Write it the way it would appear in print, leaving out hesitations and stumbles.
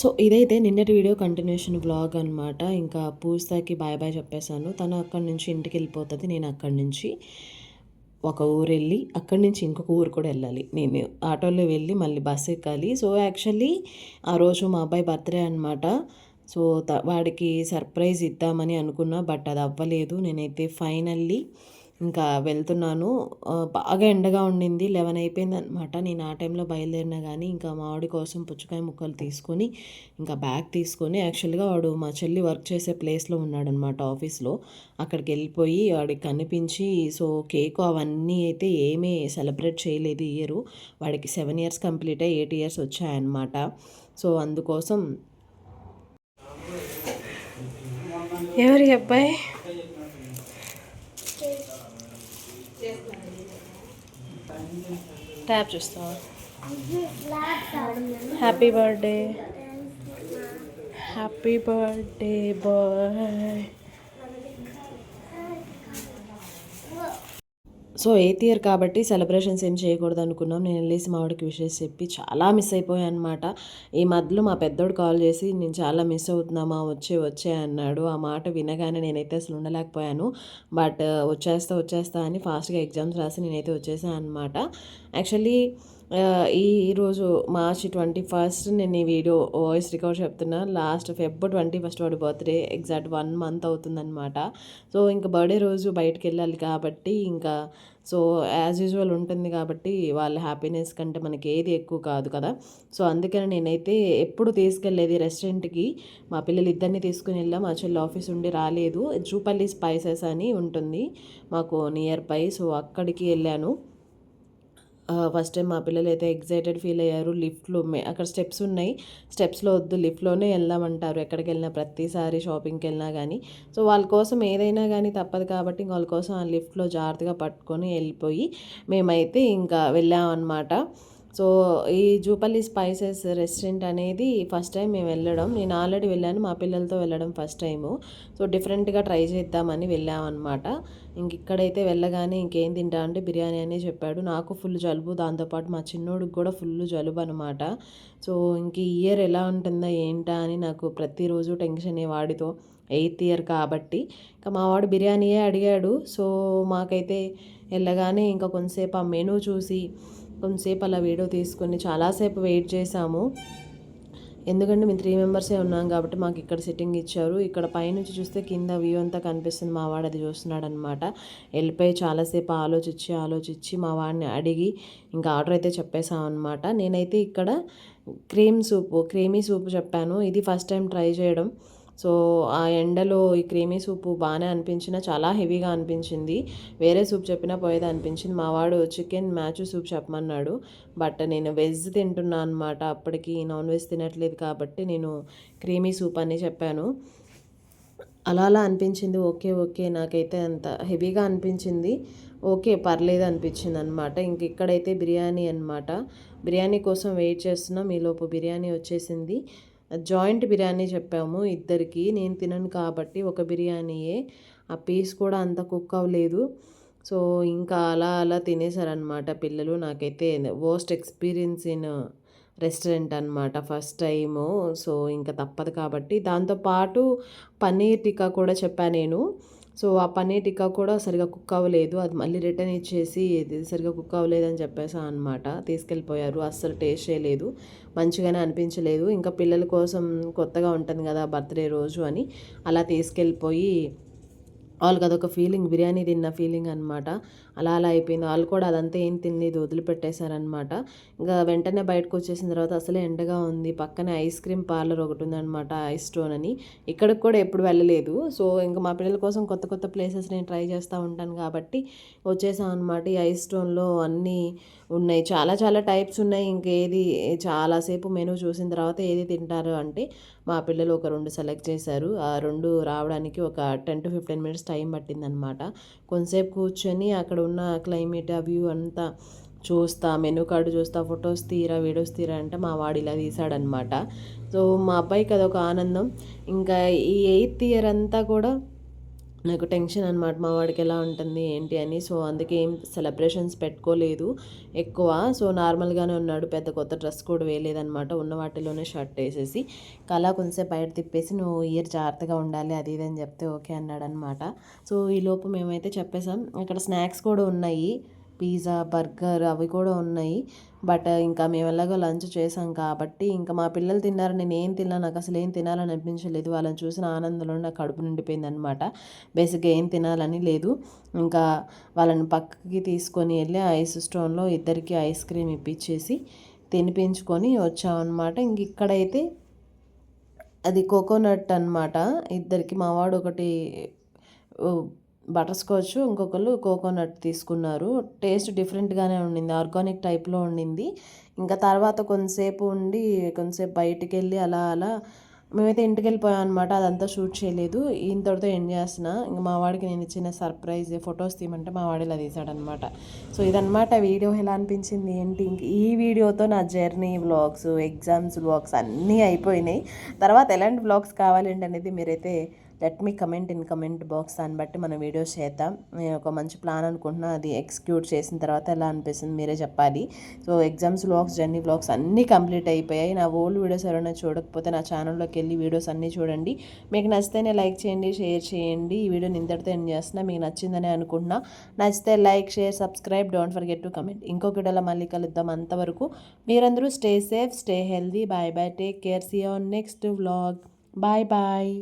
So ఇదైతే నిన్నటి video continuation vlog అనమాట. ఇంకా పూజితకి బాయ్ బాయ్ చెప్పేసాను. తను అక్కడి నుంచి ఇంటికెళ్ళిపోతది. నేను అక్కడి నుంచి ఒక ఊరెళ్ళి, అక్కడి నుంచి ఇంకొక ఊరు కూడా వెళ్ళాలి. నేను ఆటోలో వెళ్ళి మళ్ళీ బస్ ఎక్కాలి. సో యాక్చువల్లీ ఆ రోజు మా అబ్బాయి బర్త్‌డే అనమాట. సో వాడికి సర్ప్రైజ్ ఇద్దామని అనుకున్నా. బట్ అది అవ్వలేదు. నేనైతే ఫైనల్లీ ఇంకా వెళ్తున్నాను. బాగా ఎండగా ఉండింది. 11 అయిపోయిందనమాట. నేను ఆ టైంలో బయలుదేరినా గానీ, ఇంకా మా వాడి కోసం పుచ్చకాయ ముక్కలు తీసుకొని, ఇంకా బ్యాగ్ తీసుకొని యాక్చువల్‌గా వాడు మా చెల్లి వర్క్ చేసే ప్లేస్‌లో ఉన్నాడనమాట ఆఫీస్‌లో. అక్కడికెళ్ళిపోయి వాడికి కనిపించి, సో కేకు అవన్నీ అయితే ఏమీ సెలబ్రేట్ చేయలేదు ఈ ఇయరు. వాడికి 7 ఇయర్స్ కంప్లీట్ అయ్యి 8 ఇయర్స్ వచ్చాయన్నమాట. సో అందుకోసం ఎవరి అబ్బాయి ట్యాప్ చూస్తావా? Happy birthday, happy birthday boy. So 8th year కాబట్టి సెలబ్రేషన్స్ ఏం చేయకూడదు అనుకున్నాం. నేను వెళ్ళేసి మా వాడికి విషెస్ చెప్పి చాలా మిస్ అయిపోయాను అనమాట. ఈ మధ్యలో మా పెద్దోడు కాల్ చేసి నేను చాలా మిస్ అవుతున్నామా వచ్చే అన్నాడు. ఆ మాట వినగానే నేనైతే అసలు ఉండలేకపోయాను. బట్ వచ్చేస్తా అని ఫాస్ట్గా ఎగ్జామ్స్ రాసి నేనైతే వచ్చేసాను అనమాట. యాక్చువల్లీ ఈరోజు మార్చ్ 21 నేను ఈ వీడియో వాయిస్ రికార్డ్ చెప్తున్నా. లాస్ట్ ఫెబ్ 21 వాడి బర్త్డే ఎగ్జాక్ట్ 1 మంత్ అవుతుందన్నమాట. సో ఇంకా బర్త్డే రోజు బయటకు వెళ్ళాలి కాబట్టి ఇంకా సో యాజ్ యూజువల్ ఉంటుంది కాబట్టి వాళ్ళ హ్యాపీనెస్ కంటే మనకి ఏది ఎక్కువ కాదు కదా. సో అందుకని నేనైతే ఎప్పుడు తీసుకెళ్ళేది రెస్టారెంట్కి మా పిల్లలు ఇద్దరిని తీసుకుని వెళ్ళాం. మా చెల్లి ఆఫీస్ ఉండి రాలేదు. జూపల్లి స్పైసెస్ అని ఉంటుంది మాకు నియర్ బై. సో అక్కడికి వెళ్ళాను. ఫస్ట్ టైం మా పిల్లలు అయితే ఎక్సైటెడ్ ఫీల్ అయ్యారు. లిఫ్ట్లో అక్కడ స్టెప్స్ ఉన్నాయి. స్టెప్స్లో వద్దు లిఫ్ట్లోనే వెళ్దామంటారు ఎక్కడికి వెళ్ళినా ప్రతిసారి షాపింగ్కి వెళ్ళినా కానీ. సో వాళ్ళ కోసం ఏదైనా కానీ తప్పదు కాబట్టి వాళ్ళ కోసం ఆ లిఫ్ట్లో జాగ్రత్తగా పట్టుకొని వెళ్ళిపోయి మేమైతే ఇంకా వెళ్ళామన్నమాట. సో ఈ జూపల్లి స్పైసెస్ రెస్టారెంట్ అనేది ఫస్ట్ టైం మేము వెళ్ళడం. నేను ఆల్రెడీ వెళ్ళాను. మా పిల్లలతో వెళ్ళడం ఫస్ట్ టైము. సో డిఫరెంట్గా ట్రై చేద్దామని వెళ్ళామన్నమాట. ఇంక ఇక్కడైతే వెళ్ళగానే ఇంకేం తింటా అంటే బిర్యానీ అనే చెప్పాడు. నాకు ఫుల్ జలుబు, దాంతోపాటు మా చిన్నోడికి కూడా ఫుల్ జలుబు అనమాట. సో ఇంక ఈ ఇయర్ ఎలా ఉంటుందా ఏంటా అని నాకు ప్రతిరోజు టెన్షన్ వాడితో. 8th ఇయర్ కాబట్టి ఇంకా మా వాడు బిర్యానీయే అడిగాడు. సో మాకైతే వెళ్ళగానే ఇంకా కొంతసేపు ఆ మెనూ చూసి కొంతసేపు అలా వీడియో తీసుకొని చాలాసేపు వెయిట్ చేసాము. ఎందుకంటే మేము 3 మెంబర్సే ఉన్నాం కాబట్టి మాకు ఇక్కడ సిట్టింగ్ ఇచ్చారు. ఇక్కడ పైనుంచి చూస్తే కింద వ్యూ అంతా కనిపిస్తుంది. మా వాడు అది చూస్తున్నాడు అనమాట. వెళ్ళిపోయి చాలాసేపు ఆలోచించి మా వాడిని అడిగి ఇంకా ఆర్డర్ అయితే చెప్పేసాం అనమాట. నేనైతే ఇక్కడ క్రీమీ సూప్ చెప్పాను. ఇది ఫస్ట్ టైం ట్రై చేయడం. సో ఆ ఎండలో ఈ క్రీమీ సూపు బాగానే అనిపించినా చాలా హెవీగా అనిపించింది. వేరే సూప్ చెప్పినా పోయేది అనిపించింది. మా వాడు చికెన్ మ్యాచు సూప్ చెప్పమన్నాడు. బట్ నేను వెజ్ తింటున్నా అనమాట. అప్పటికి నాన్ వెజ్ తినట్లేదు కాబట్టి నేను క్రీమీ సూప్ అని చెప్పాను. అలా అనిపించింది. ఓకే నాకైతే అంత హెవీగా అనిపించింది. ఓకే పర్లేదు అనిపించింది అనమాట. ఇంక ఇక్కడైతే బిర్యానీ అనమాట. బిర్యానీ కోసం వెయిట్ చేస్తున్నాం. ఈలోపు బిర్యానీ వచ్చేసింది. జాయింట్ బిర్యానీ చెప్పాము ఇద్దరికి. నేను తినను కాబట్టి ఒక బిర్యానీయే. ఆ పీస్ కూడా అంత కుక్ అవ్వలేదు. సో ఇంకా అలా తినేసారనమాట పిల్లలు. నాకైతే వర్స్ట్ ఎక్స్పీరియన్స్ ఇన్ రెస్టారెంట్ అనమాట ఫస్ట్ టైము. సో ఇంకా తప్పదు కాబట్టి దాంతోపాటు పన్నీర్ టిక్కా కూడా చెప్పాను నేను. సో ఆ పన్నీర్ టిక్కా కూడా సరిగా కుక్ అవ్వలేదు. అది మళ్ళీ రిటర్న్ ఇచ్చేసి ఇది సరిగా కుక్ అవ్వలేదని చెప్పేసాను అనమాట. తీసుకెళ్ళిపోయారు. అస్సలు టేస్ట్ చేయలేదు. మంచిగానే అనిపించలేదు. ఇంకా పిల్లల కోసం కొత్తగా ఉంటుంది కదా బర్త్డే రోజు అని అలా తీసుకెళ్ళిపోయి వాళ్ళకి అదొక ఫీలింగ్, బిర్యానీ తిన్న ఫీలింగ్ అనమాట. అలా అయిపోయింది. వాళ్ళు కూడా అదంతా ఏం తినలేదు, వదిలిపెట్టేశారనమాట. ఇంకా వెంటనే బయటకు వచ్చేసిన తర్వాత అసలే ఎండగా ఉంది. పక్కనే ఐస్ క్రీమ్ పార్లర్ ఒకటి ఉందనమాట, ఐస్ స్టోన్ అని. ఇక్కడికి కూడా ఎప్పుడు వెళ్ళలేదు. సో ఇంకా మా పిల్లల కోసం కొత్త ప్లేసెస్ నేను ట్రై చేస్తూ ఉంటాను కాబట్టి వచ్చేసాం అనమాట. ఈ ఐస్ స్టోన్లో అన్నీ ఉన్నాయి. చాలా టైప్స్ ఉన్నాయి. ఇంకేది చాలాసేపు మెనూ చూసిన తర్వాత ఏది తింటారు అంటే మా పిల్లలు ఒక 2 సెలెక్ట్ చేశారు. ఆ 2 రావడానికి ఒక 10-15 మినిట్స్ టైం పట్టిందనమాట. కొంతసేపు కూర్చొని అక్కడ ఉన్న క్లైమేట్ ఆ వ్యూ అంతా చూస్తా, మెనూ కార్డు చూస్తా, ఫొటోస్ తీరా వీడియోస్ తీరా అంటే మా వాడు ఇలా తీశాడనమాట. సో మా అబ్బాయికి అదొక ఆనందం. ఇంకా ఈ 8th ఇయర్ అంతా కూడా నాకు టెన్షన్ అనమాట మా వాడికి ఎలా ఉంటుంది ఏంటి అని. సో అందుకే ఏం సెలబ్రేషన్స్ పెట్టుకోలేదు ఎక్కువ. సో నార్మల్గానే ఉన్నాడు, పెద్ద కొత్త డ్రెస్ కూడా వేయలేదనమాట. ఉన్న వాటిలోనే షర్ట్ వేసేసి అలా కొంచెంసేపు బయట తిప్పేసి నువ్వు ఇయర్ జాగ్రత్తగా ఉండాలి అది ఇది అని చెప్తే ఓకే అన్నాడనమాట. సో ఈలోపు మేమైతే చెప్పేసాం. ఇక్కడ స్నాక్స్ కూడా ఉన్నాయి, పిజ్జా బర్గర్ అవి కూడా ఉన్నాయి. బట్ ఇంకా మేము ఎలాగో లంచ్ చేసాం కాబట్టి ఇంకా మా పిల్లలు తిన్నారు, నేను ఏం తిన్నా, నాకు అసలు ఏం తినాలని అనిపించలేదు. వాళ్ళని చూసిన ఆనందంలో నాకు కడుపు నిండిపోయింది అనమాట. బేసిక్గా ఏం తినాలని లేదు. ఇంకా వాళ్ళని పక్కకి తీసుకొని వెళ్ళి ఐస్ స్టోన్లో ఇద్దరికి ఐస్ క్రీమ్ ఇప్పించేసి తినిపించుకొని వచ్చామన్నమాట. ఇంక ఇక్కడైతే అది కోకోనట్ అనమాట. ఇద్దరికి మావాడు ఒకటి బటర్ స్కాచ్, ఇంకొకరు కోకోనట్ తీసుకున్నారు. టేస్ట్ డిఫరెంట్గానే ఉండింది, ఆర్గానిక్ టైప్లో ఉండింది. ఇంకా తర్వాత కొంతసేపు ఉండి కొంతసేపు బయటికి వెళ్ళి అలా అలా మేమైతే ఇంటికి వెళ్ళిపోయాం అనమాట. అదంతా షూట్ చేయలేదు. ఇంతటితో ఎండ్ చేస్తున్నా. ఇంకా మా వాడికి నేను ఇచ్చిన సర్ప్రైజ్ ఫొటోస్ తీయమంటే మా వాడు ఇలా తీసాడనమాట. సో ఇదనమాట వీడియో. ఎలా అనిపించింది ఏంటి, ఇంక ఈ వీడియోతో నా జర్నీ వ్లాగ్స్, ఎగ్జామ్స్ వ్లాగ్స్ అన్నీ అయిపోయినాయి. తర్వాత ఎలాంటి వ్లాగ్స్ కావాలండి అనేది మీరైతే let me comment in comment box. దాన్ని బట్టి మనం వీడియోస్ చేద్దాం. నేను ఒక మంచి ప్లాన్ అనుకుంటున్నా, అది ఎగ్జిక్యూట్ చేసిన తర్వాత ఎలా అనిపిస్తుంది మీరే చెప్పాలి. So exams vlogs, journey vlogs అన్నీ కంప్లీట్ అయిపోయాయి. నా ఓల్డ్ వీడియోస్ ఎవరైనా చూడకపోతే నా ఛానల్లోకి వెళ్ళి వీడియోస్ అన్నీ చూడండి. మీకు నచ్చితేనే లైక్ చేయండి, షేర్ చేయండి. ఈ వీడియోని ఇంతటితో ఎండ్ చేస్తున్నా. మీకు నచ్చిందని అనుకుంటున్నా. నచ్చితే like, share, subscribe, don't forget to comment. ఇంకొక వీడియోలో మళ్ళీ కలుద్దాం. అంతవరకు మీరందరూ stay safe, stay healthy. Bye bye, take care, see you on next vlog. Bye bye.